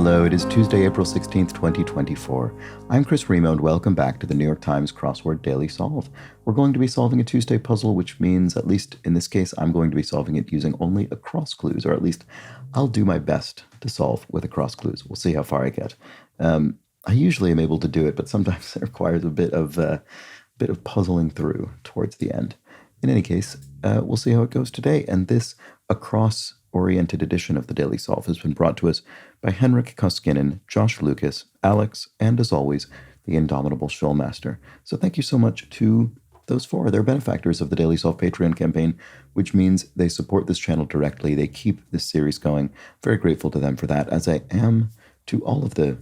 Hello, it is Tuesday, April 16th, 2024. I'm Chris Remo, and welcome back to the New York Times Crossword Daily Solve. We're going to be solving a Tuesday puzzle, which means, at least in this case, I'm going to be solving it using only across clues, or at least I'll do my best to solve with across clues. We'll see how far I get. I usually am able to do it, but sometimes it requires a bit of puzzling through towards the end. In any case, we'll see how it goes today, and this across-oriented edition of the Daily Solve has been brought to us by Henrik Koskinen, Josh Lucas, Alex, and as always, the indomitable Shoalmaster. So thank you so much to those four. They're benefactors of the Daily Solve Patreon campaign, which means they support this channel directly. They keep this series going. Very grateful to them for that, as I am to all of the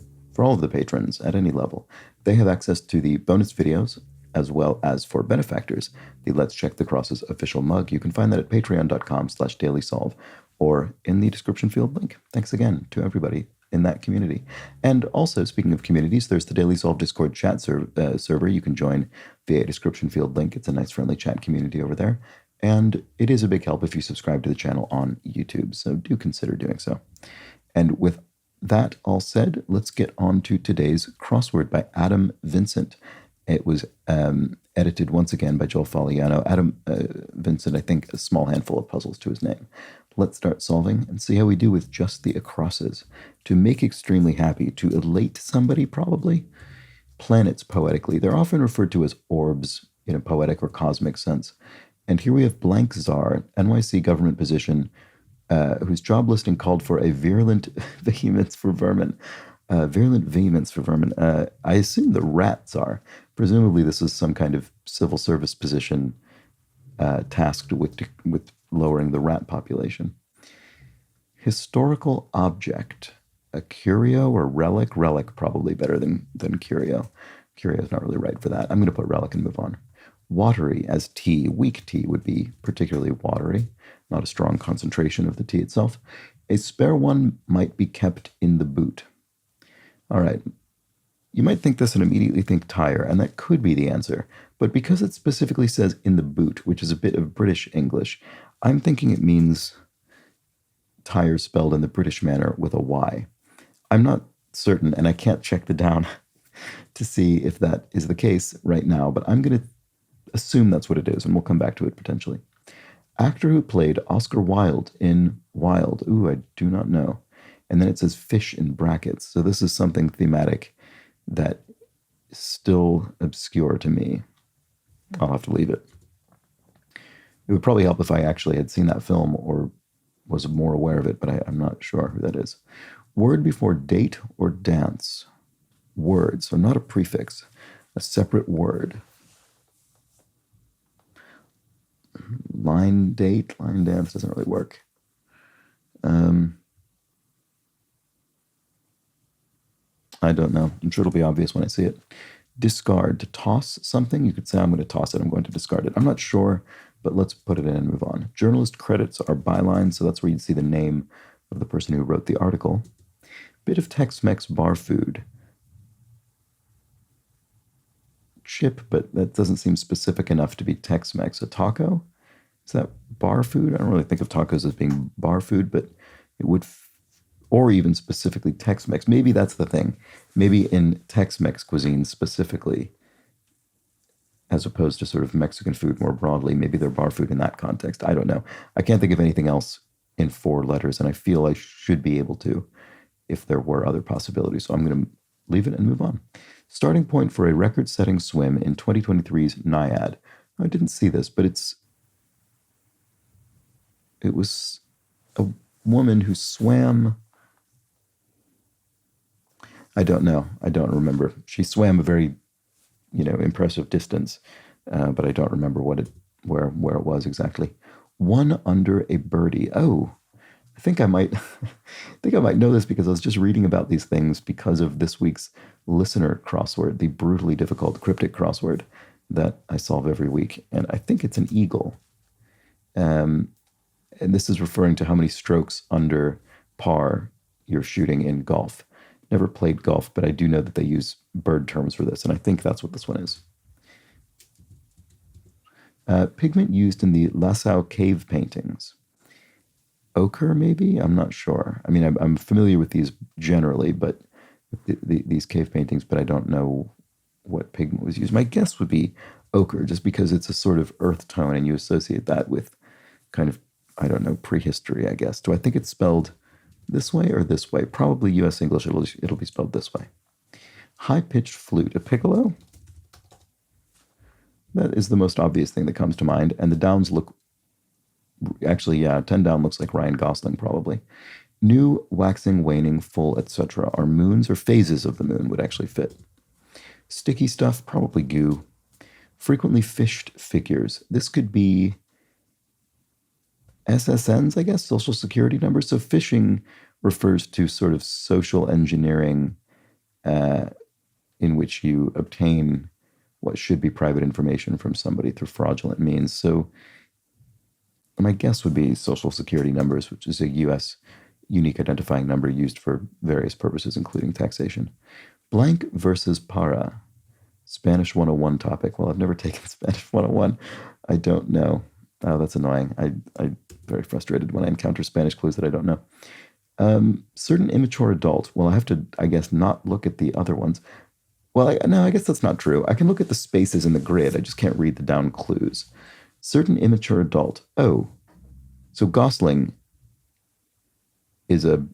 patrons at any level. They have access to the bonus videos, as well as for benefactors, the Let's Check the Crosses official mug. You can find that at patreon.com/dailysolve or in the description field link. Thanks again to everybody in that community. And also, speaking of communities, there's the Daily Solve Discord chat server. You can join via a description field link. It's a nice, friendly chat community over there. And it is a big help if you subscribe to the channel on YouTube, so do consider doing so. And with that all said, let's get on to today's crossword by Adam Vincent. It was edited once again by Joel Faliano. Adam Vincent, I think, a small handful of puzzles to his name. Let's start solving and see how we do with just the acrosses. To make extremely happy, to elate somebody probably. Planets poetically. They're often referred to as orbs in a poetic or cosmic sense. And here we have Blank Czar, NYC government position, whose job listing called for a virulent vehemence for vermin. I assume the rat czar. Presumably this is some kind of civil service position tasked with lowering the rat population. Historical object. A curio or relic? Relic probably better than curio. Curio is not really right for that. I'm going to put relic and move on. Watery as tea. Weak tea would be particularly watery. Not a strong concentration of the tea itself. A spare one might be kept in the boot. All right. You might think this and immediately think tire, and that could be the answer. But because it specifically says in the boot, which is a bit of British English, I'm thinking it means tire spelled in the British manner with a Y. I'm not certain, and I can't check the down to see if that is the case right now, but I'm going to assume that's what it is, and we'll come back to it potentially. Actor who played Oscar Wilde in Wilde. Ooh, I do not know. And then it says fish in brackets. So this is something thematic that is still obscure to me. I'll have to leave it. It would probably help if I actually had seen that film or was more aware of it, but I'm not sure who that is. Word before date or dance. Word, so not a prefix, a separate word. Line date, line dance doesn't really work. I don't know. I'm sure it'll be obvious when I see it. Discard, to toss something. You could say, I'm going to toss it. I'm going to discard it. I'm not sure, but let's put it in and move on. Journalist credits are bylines, so that's where you'd see the name of the person who wrote the article. Bit of Tex-Mex bar food. Chip, but that doesn't seem specific enough to be Tex-Mex. A taco? Is that bar food? I don't really think of tacos as being bar food, but it would... or even specifically Tex-Mex. Maybe that's the thing. Maybe in Tex-Mex cuisine specifically, as opposed to sort of Mexican food more broadly, maybe they're bar food in that context. I don't know. I can't think of anything else in 4 letters, and I feel I should be able to if there were other possibilities. So I'm going to leave it and move on. Starting point for a record-setting swim in 2023's Naiad. I didn't see this, but it was a woman who swam... I don't know. I don't remember. She swam a very, impressive distance, but I don't remember where it was exactly. One under a birdie. Oh, I think I might know this because I was just reading about these things because of this week's listener crossword, the brutally difficult cryptic crossword that I solve every week, and I think it's an eagle. And this is referring to how many strokes under par you're shooting in golf. Never played golf, but I do know that they use bird terms for this, and I think that's what this one is. Pigment used in the Lascaux cave paintings. ochre, maybe? I'm not sure. I mean, I'm familiar with these generally, but with these cave paintings, but I don't know what pigment was used. My guess would be ochre, just because it's a sort of earth tone and you associate that with kind of, I don't know, prehistory, I guess. Do I think it's spelled this way or this way? Probably US English, it'll be spelled this way. High-pitched flute, a piccolo? That is the most obvious thing that comes to mind, and the downs look, actually, yeah, 10 down looks like Ryan Gosling, probably. New, waxing, waning, full, etc. are moons or phases of the moon would actually fit. Sticky stuff, probably goo. Frequently fished figures. This could be SSNs, I guess, social security numbers. So phishing refers to sort of social engineering in which you obtain what should be private information from somebody through fraudulent means. So my guess would be social security numbers, which is a U.S. unique identifying number used for various purposes, including taxation. Blank versus para. Spanish 101 topic. Well, I've never taken Spanish 101. I don't know. Oh, that's annoying. I'm very frustrated when I encounter Spanish clues that I don't know. Certain immature adult. Well, I have to, I guess, not look at the other ones. Well, no, I guess that's not true. I can look at the spaces in the grid. I just can't read the down clues. Certain immature adult. Oh, so Gosling is a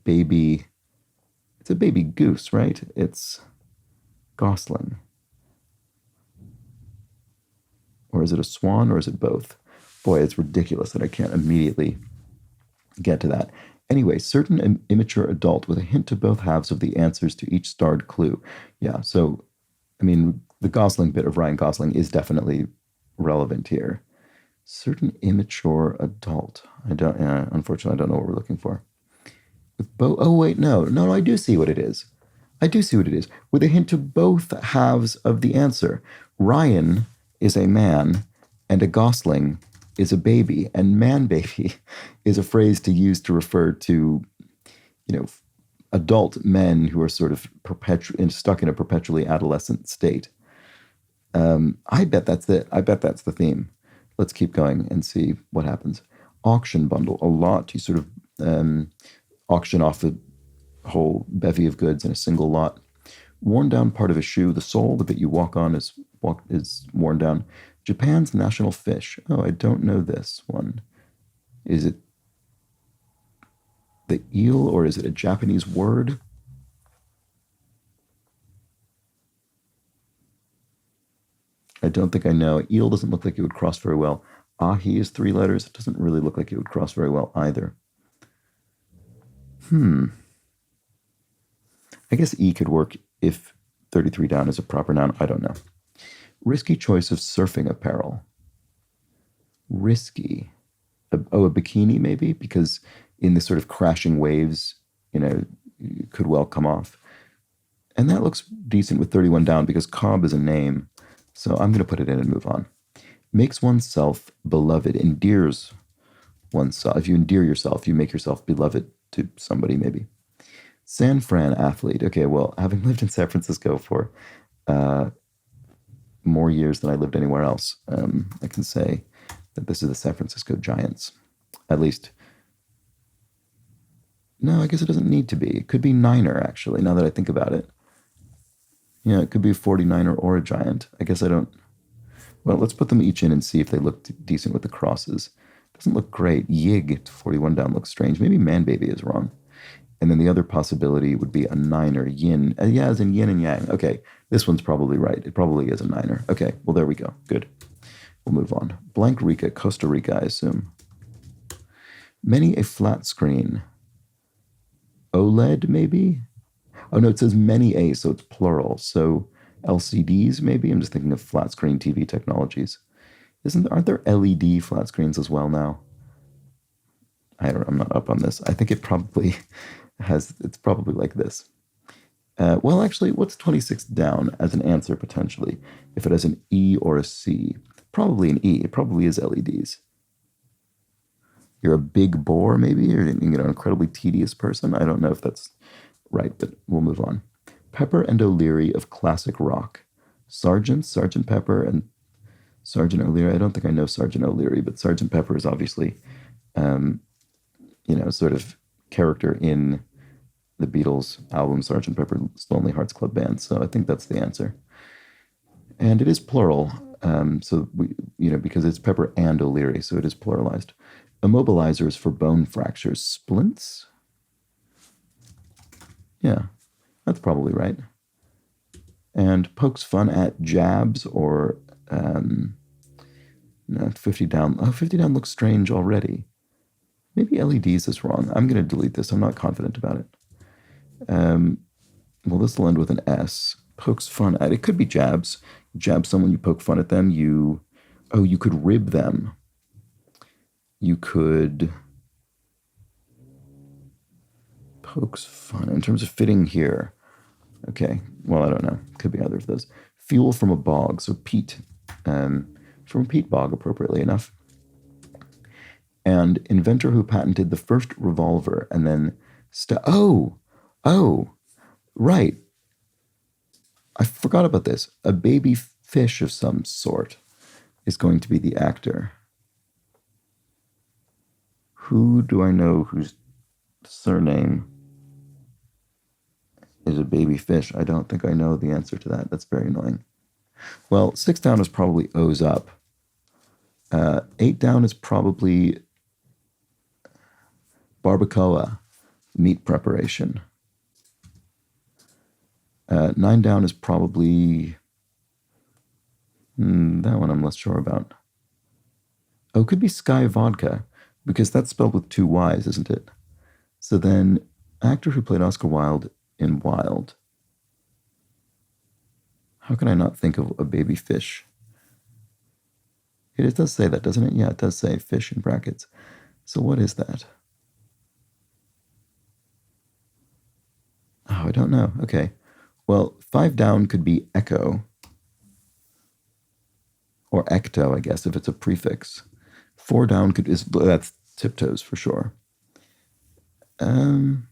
baby. It's a baby goose, right? It's Gosling. Or is it a swan, or is it both? Boy, it's ridiculous that I can't immediately get to that. Anyway, certain immature adult with a hint to both halves of the answers to each starred clue. Yeah, so, I mean, the Gosling bit of Ryan Gosling is definitely relevant here. Certain immature adult. Unfortunately, I don't know what we're looking for. With oh, wait, no, I do see what it is. I do see what it is. With a hint to both halves of the answer. Ryan is a man, and a Gosling is a baby, and man baby is a phrase to use to refer to, adult men who are sort of stuck in a perpetually adolescent state. I bet that's it. I bet that's the theme. Let's keep going and see what happens. Auction bundle, a lot. You sort of auction off a whole bevy of goods in a single lot. Worn down part of a shoe, the sole, the bit you walk on is worn down. Japan's national fish. Oh, I don't know this one. Is it the eel, or is it a Japanese word? I don't think I know. Eel doesn't look like it would cross very well. Ahi is 3 letters. It doesn't really look like it would cross very well either. I guess E could work if 33 down is a proper noun. I don't know. Risky choice of surfing apparel. Risky. A bikini maybe? Because in the sort of crashing waves, it could well come off. And that looks decent with 31 down because Cobb is a name. So I'm going to put it in and move on. Makes oneself beloved. Endears oneself. If you endear yourself, you make yourself beloved to somebody maybe. San Fran athlete. Okay, well, having lived in San Francisco for more years than I lived anywhere else, I can say that this is the San Francisco Giants. At least, no, I guess it doesn't need to be. It could be Niner, actually, now that I think about it. Yeah, it could be a 49er or a Giant. I guess I don't. Well, let's put them each in and see if they look decent with the crosses. Doesn't look great. Yig to 41 down looks strange. Maybe Man Baby is wrong. And then the other possibility would be a Niner, yin. Yeah, as in yin and yang. Okay, this one's probably right. It probably is a Niner. Okay, well, there we go. Good. We'll move on. Blank Rica, Costa Rica, I assume. Many a flat screen. OLED, maybe? Oh, no, it says many a, so it's plural. So LCDs, maybe? I'm just thinking of flat screen TV technologies. Aren't there LED flat screens as well now? I'm not up on this. I think it probably it's probably like this. Well, actually, what's 26 down as an answer potentially? If it has an E or a C? Probably an E. It probably is LEDs. You're a big bore, maybe? Or an incredibly tedious person? I don't know if that's right, but we'll move on. Pepper and O'Leary of classic rock. Sergeant Pepper and Sergeant O'Leary. I don't think I know Sergeant O'Leary, but Sergeant Pepper is obviously sort of character in the Beatles album Sgt. Pepper's Lonely Hearts Club Band. So I think that's the answer. And it is plural. So because it's Pepper and O'Leary, so it is pluralized. Immobilizers for bone fractures. Splints? Yeah, that's probably right. And pokes fun at jabs or no, 50 down. Oh, 50 down looks strange already. Maybe LEDs is wrong. I'm going to delete this. I'm not confident about it. Well, this will end with an S. Pokes fun at. It could be jabs. You jab someone, you poke fun at them. You could rib them. You could pokes fun in terms of fitting here. Okay. Well, I don't know. Could be either of those. Fuel from a bog. So peat. From a peat bog, appropriately enough. And inventor who patented the first revolver and then right. I forgot about this. A baby fish of some sort is going to be the actor. Who do I know whose surname is a baby fish? I don't think I know the answer to that. That's very annoying. Well, 6 down is probably O's up. 8 down is probably barbacoa, meat preparation. 9 down is probably that one I'm less sure about. Oh, it could be Sky Vodka, because that's spelled with 2 Y's, isn't it? So then, actor who played Oscar Wilde in Wild. How can I not think of a baby fish? It does say that, doesn't it? Yeah, it does say fish in brackets. So what is that? Oh, I don't know. Okay. Well, 5 down could be echo. Or ecto, I guess, if it's a prefix. 4 down that's tiptoes for sure. 3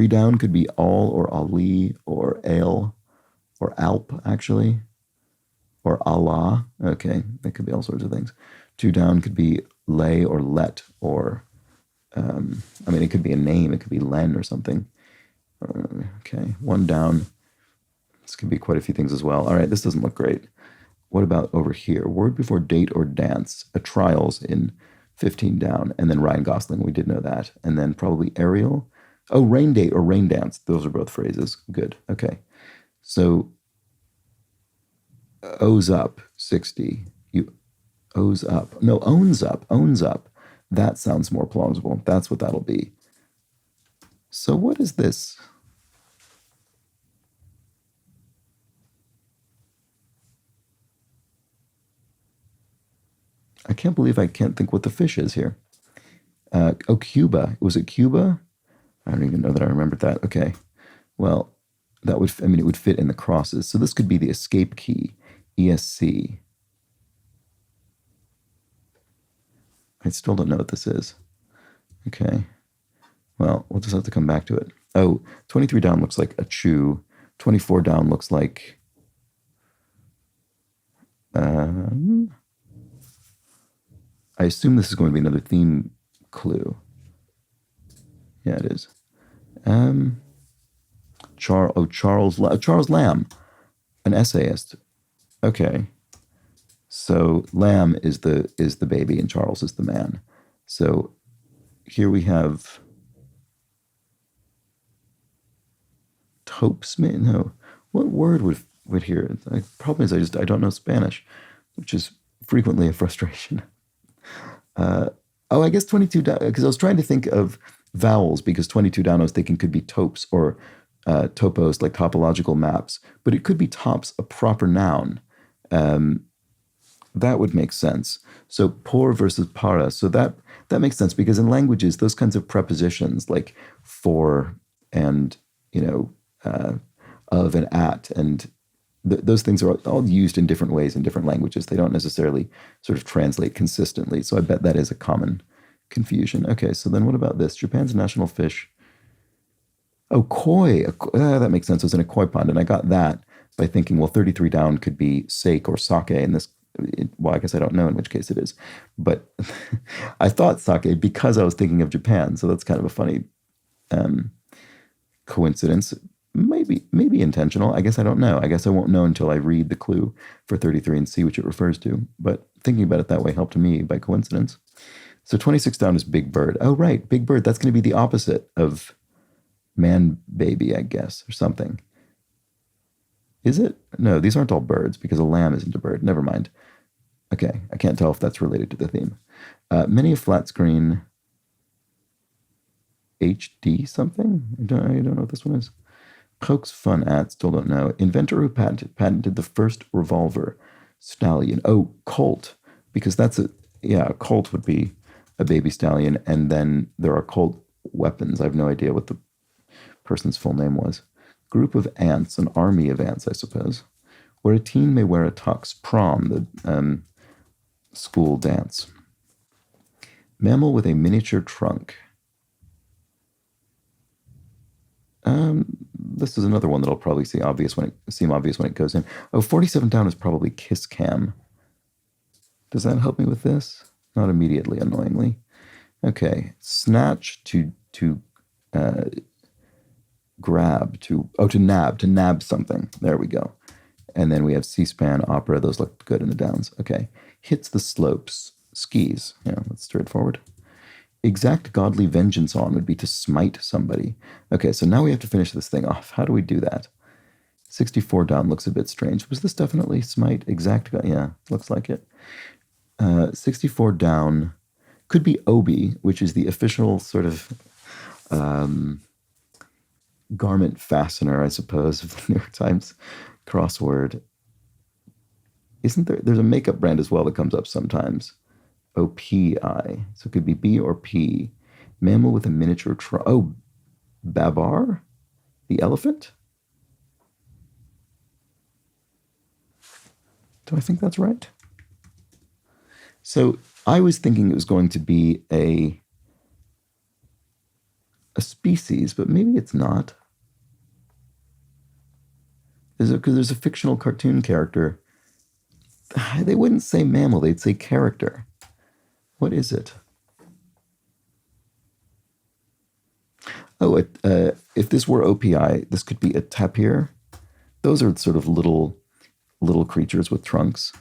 down could be all or Ali or ale or alp, actually. Or Allah. Okay, that could be all sorts of things. 2 down could be lay or let or, it could be a name. It could be Len or something. Okay, 1 down. This could be quite a few things as well. All right, this doesn't look great. What about over here? Word before date or dance. A trials in 15 down. And then Ryan Gosling, we did know that. And then probably Ariel. Oh, rain date or rain dance. Those are both phrases. Good. Okay. So O's up, 60. O's up. No, owns up. That sounds more plausible. That's what that'll be. So what is this? I can't believe I can't think what the fish is here. Cuba. Was it Cuba? I don't even know that I remembered that. Okay. Well, it would fit in the crosses. So this could be the escape key, ESC. I still don't know what this is. Okay. Well, we'll just have to come back to it. Oh, 23 down looks like a chew. 24 down looks like... I assume this is going to be another theme clue. Yeah, it is. Charles Lamb, an essayist. Okay. So Lamb is the baby and Charles is the man. So here we have Topesmith. No, what word would here? The problem is I don't know Spanish, which is frequently a frustration. I guess 22 down, because I was trying to think of vowels, because 22 down I was thinking could be topes or topos, like topological maps, but it could be tops, a proper noun. That would make sense. So por versus para. So that makes sense, because in languages, those kinds of prepositions like for and, of and at and those things are all used in different ways in different languages. They don't necessarily sort of translate consistently. So I bet that is a common confusion. Okay, so then what about this? Japan's national fish. Oh, koi. That makes sense. It was in a koi pond. And I got that by thinking, well, 33 down could be sake or sake in this Well, I guess I don't know in which case it is. But I thought sake because I was thinking of Japan. So that's kind of a funny um, coincidence. Maybe intentional. I guess I don't know. I guess I won't know until I read the clue for 33 and see which it refers to. But thinking about it that way helped me by coincidence. So 26 down is Big Bird. Oh, right. Big Bird. That's going to be the opposite of man baby, I guess, or something. Is it? No, these aren't all birds because a lamb isn't a bird. Never mind. Okay, I can't tell if that's related to the theme. Many a flat screen HD something? I don't know what this one is. Pokes fun at, still don't know. Inventor who patented the first revolver. Stallion. Oh, Colt. Because a Colt would be a baby stallion. And then there are Colt weapons. I have no idea what the person's full name was. Group of ants, an army of ants, I suppose. Where a teen may wear a tux. Prom, the school dance. Mammal with a miniature trunk. This is another one that'll probably seem obvious when it goes in. Oh, 47 down is probably kiss cam. Does that help me with this? Not immediately, annoyingly. Okay, snatch to grab to nab something. There we go. And then we have C-SPAN, opera. Those look good in the downs. Okay, hits the slopes, skis. Yeah, that's straightforward. Exact godly vengeance on would be to smite somebody. Okay, so now we have to finish this thing off. How do we do that? 64 down looks a bit strange. Was this definitely smite? Exact, yeah, looks like it. 64 down could be obi, which is the official sort of garment fastener, I suppose, of the New York Times crossword. Isn't there? There's a makeup brand as well that comes up sometimes. OPI. So it could be B or P. Mammal with a miniature trunk. Oh, Babar? The elephant? Do I think that's right? So I was thinking it was going to be a species, but maybe it's not. Because there's a fictional cartoon character. They wouldn't say mammal, they'd say character. What is it? Oh, if this were OPI, this could be a tapir. Those are sort of little creatures with trunks.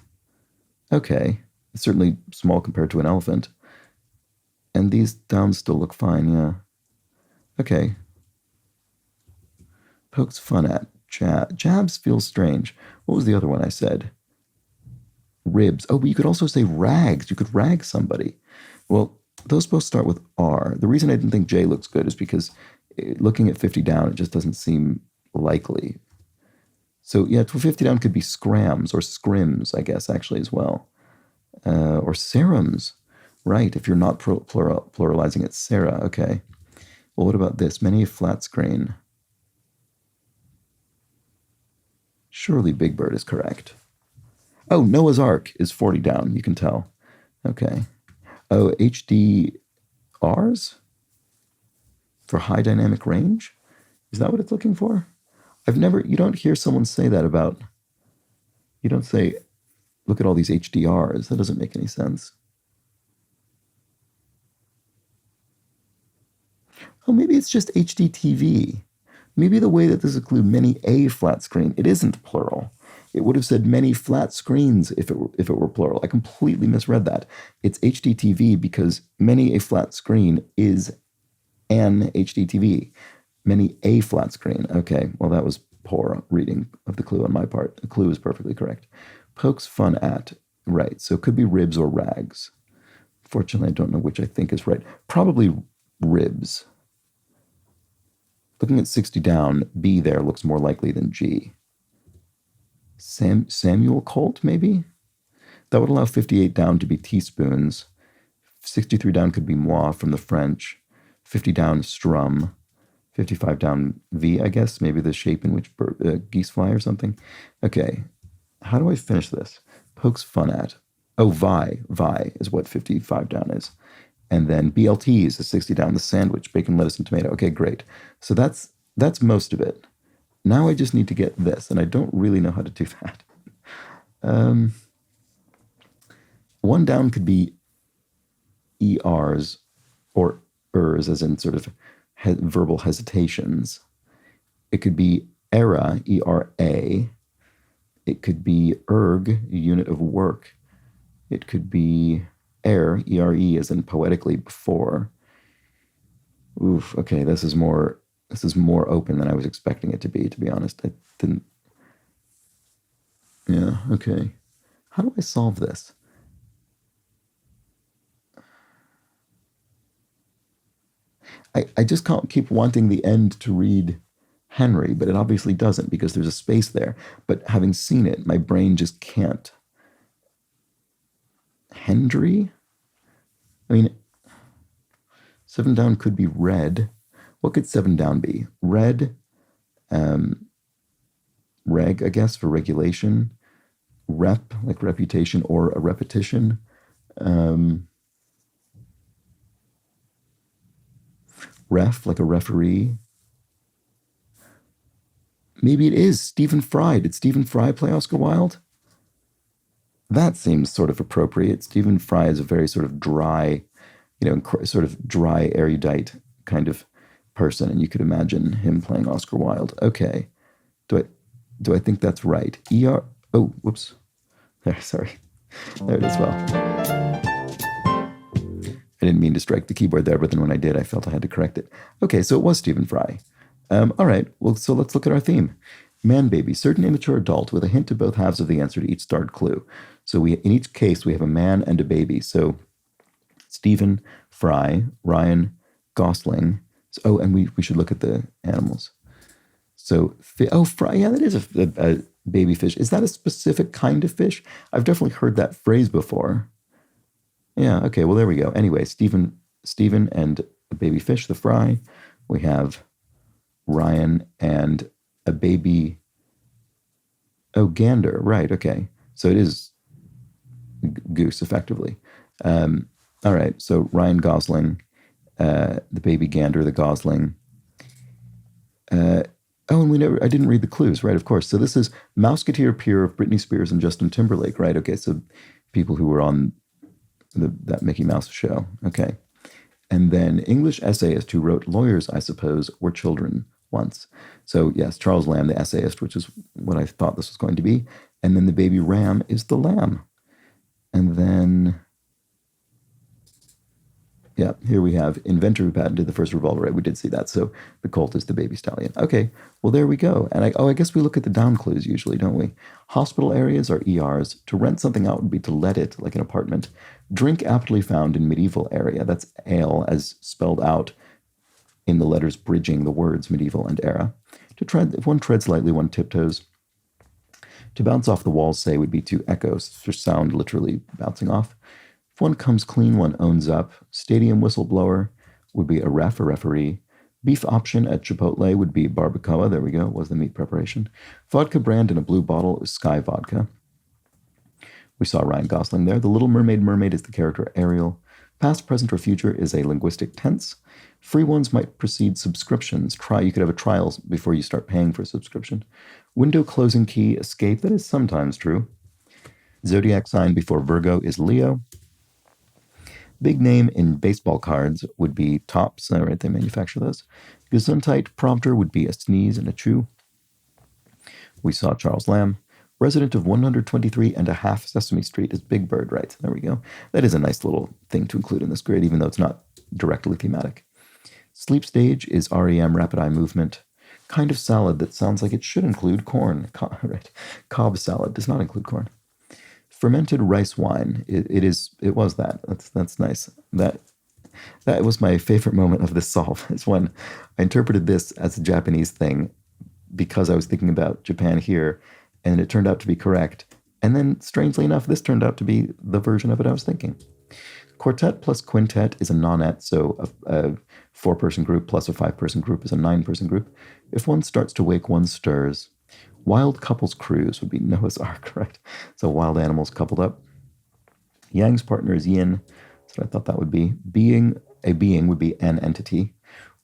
Okay, it's certainly small compared to an elephant. And these downs still look fine, yeah. Okay. Pokes fun at. Jabs feels strange. What was the other one I said? Ribs. Oh, but you could also say rags. You could rag somebody. Well, those both start with R. The reason I didn't think J looks good is because looking at 50 down, it just doesn't seem likely. So, yeah, 50 down could be scrams or scrims, I guess, actually, as well. Or serums. Right, if you're not pluralizing it, Sarah. Okay. Well, what about this? Many a flat screen. Surely Big Bird is correct. Oh, Noah's Ark is 40 down, you can tell. Okay. Oh, HDRs? For high dynamic range? Is that what it's looking for? You don't hear someone say that about, you don't say, look at all these HDRs. That doesn't make any sense. Oh, maybe it's just HDTV. Maybe the way that this is a clue, many a flat screen, it isn't plural. It would have said many flat screens if it were plural. I completely misread that. It's HDTV because many a flat screen is an HDTV. Many a flat screen. Okay, well, that was poor reading of the clue on my part. The clue is perfectly correct. Pokes fun at. Right, so it could be ribs or rags. Fortunately, I don't know which I think is right. Probably ribs. Looking at 60 down, B there looks more likely than G. Samuel Colt, maybe? That would allow 58 down to be teaspoons. 63 down could be moi from the French. 50 down, strum. 55 down, V, I guess. Maybe the shape in which geese fly or something. Okay, how do I finish this? Pokes fun at. Oh, Vi is what 55 down is. And then BLTs is 60 down, the sandwich, bacon, lettuce, and tomato. Okay, great. So that's most of it. Now I just need to get this, and I don't really know how to do that. One down could be ERs or ers, as in sort of verbal hesitations. It could be era, ERA. It could be erg, unit of work. It could be ERE, as in poetically before. Oof, okay, this is more open than I was expecting it to be honest. I didn't. Yeah, okay. How do I solve this? I just can't keep wanting the end to read Henry, but it obviously doesn't because there's a space there. But having seen it, my brain just can't. Hendry? I mean, seven down could be red. What could seven down be? Red, reg, I guess, for regulation. Rep, like reputation or a repetition. Ref, like a referee. Maybe it is Stephen Fry. Did Stephen Fry play Oscar Wilde? That seems sort of appropriate. Stephen Fry is a very sort of dry, sort of dry, erudite kind of person, and you could imagine him playing Oscar Wilde. Okay, do I think that's right? Oh, whoops. There, sorry. There it is. Well, I didn't mean to strike the keyboard there, but then when I did, I felt I had to correct it. Okay, so it was Stephen Fry. All right, well, so let's look at our theme. Man baby, certain immature adult with a hint to both halves of the answer to each starred clue. So in each case, we have a man and a baby. So Stephen Fry, Ryan Gosling. Oh, and we should look at the animals. So, Fry, yeah, that is a baby fish. Is that a specific kind of fish? I've definitely heard that phrase before. Yeah, okay, well, there we go. Anyway, Stephen and a baby fish, the Fry. We have Ryan and a baby. Oh, gander, right, okay. So it is goose, effectively. All right, so Ryan Gosling, the baby gander, the Gosling. And I didn't read the clues, right, of course. So this is Mouseketeer peer of Britney Spears and Justin Timberlake, right? Okay, so people who were on that Mickey Mouse show, okay. And then English essayist who wrote Lawyers, I Suppose, Were Children Once. So yes, Charles Lamb, the essayist, which is what I thought this was going to be. And then the baby ram is the lamb. And then, yeah, here we have inventor who patented the first revolver. Right, we did see that. So the colt is the baby stallion. Okay, well, there we go. And I guess we look at the down clues usually, don't we? Hospital areas are ERs. To rent something out would be to let it, like an apartment. Drink aptly found in medieval area. That's ale, as spelled out in the letters bridging the words medieval and era. To tread, if one treads lightly, one tiptoes. To bounce off the walls, say, would be to echo, for sound literally bouncing off. If one comes clean, one owns up. Stadium whistleblower would be a ref, a referee. Beef option at Chipotle would be barbacoa. There we go, was the meat preparation. Vodka brand in a blue bottle is Sky Vodka. We saw Ryan Gosling there. The Little Mermaid mermaid is the character Ariel. Past, present, or future is a linguistic tense. Free ones might precede subscriptions. You could have a trial before you start paying for a subscription. Window closing key, escape. That is sometimes true. Zodiac sign before Virgo is Leo. Big name in baseball cards would be Topps. All right, they manufacture those. Gesundheit prompter would be a sneeze and a chew. We saw Charles Lamb. Resident of 123 and a half Sesame Street is Big Bird, right? There we go. That is a nice little thing to include in this grid, even though it's not directly thematic. Sleep stage is REM, rapid eye movement. Kind of salad that sounds like it should include corn. Right. Cobb salad does not include corn. Fermented rice wine. It was that. That's nice. That was my favorite moment of this solve. Is when I interpreted this as a Japanese thing because I was thinking about Japan here, and it turned out to be correct. And then, strangely enough, this turned out to be the version of it I was thinking. Quartet plus quintet is a nonette, so a four-person group plus a five-person group is a nine-person group. If one starts to wake, one stirs. Wild couples cruise would be Noah's Ark, right? So wild animals coupled up. Yang's partner is yin. That's what I thought that would be. A being would be an entity.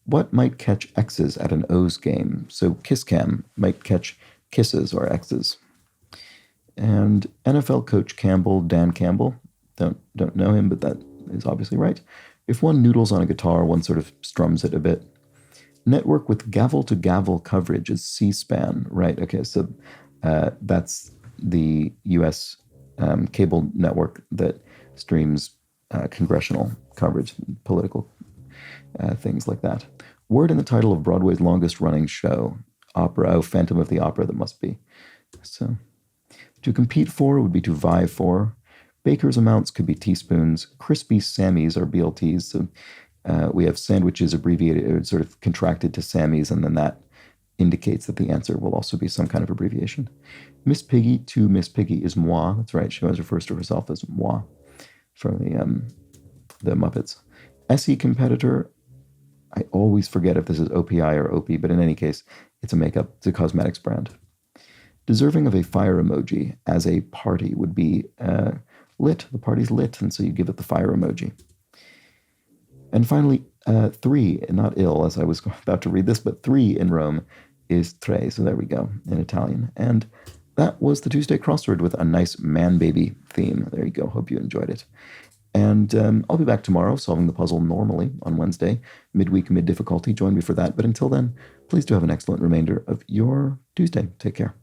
What might catch X's at an O's game? So kiss cam might catch kisses or X's. And NFL coach Campbell, Dan Campbell, Don't know him, but that is obviously right. If one noodles on a guitar, one sort of strums it a bit. Network with gavel-to-gavel coverage is C-SPAN, right? Okay, so that's the U.S. Cable network that streams congressional coverage, political things like that. Word in the title of Broadway's longest-running show, opera. Oh, Phantom of the Opera, that must be. So, to compete for would be to vie for. Baker's amounts could be teaspoons. Crispy Sammys are BLTs. So we have sandwiches abbreviated, sort of contracted to Sammys, and then that indicates that the answer will also be some kind of abbreviation. Miss Piggy to Miss Piggy is moi. That's right. She always refers to herself as moi from the Muppets. SE competitor. I always forget if this is OPI or OP, but in any case, it's a makeup. It's a cosmetics brand. Deserving of a fire emoji as a party would be lit. The party's lit, and so you give it the fire emoji. And finally, three, not ill, as I was about to read this, but three in Rome is tre. So there we go, in Italian. And that was the Tuesday crossword with a nice man-baby theme. There you go. Hope you enjoyed it. And I'll be back tomorrow solving the puzzle normally on Wednesday, midweek, mid-difficulty. Join me for that. But until then, please do have an excellent remainder of your Tuesday. Take care.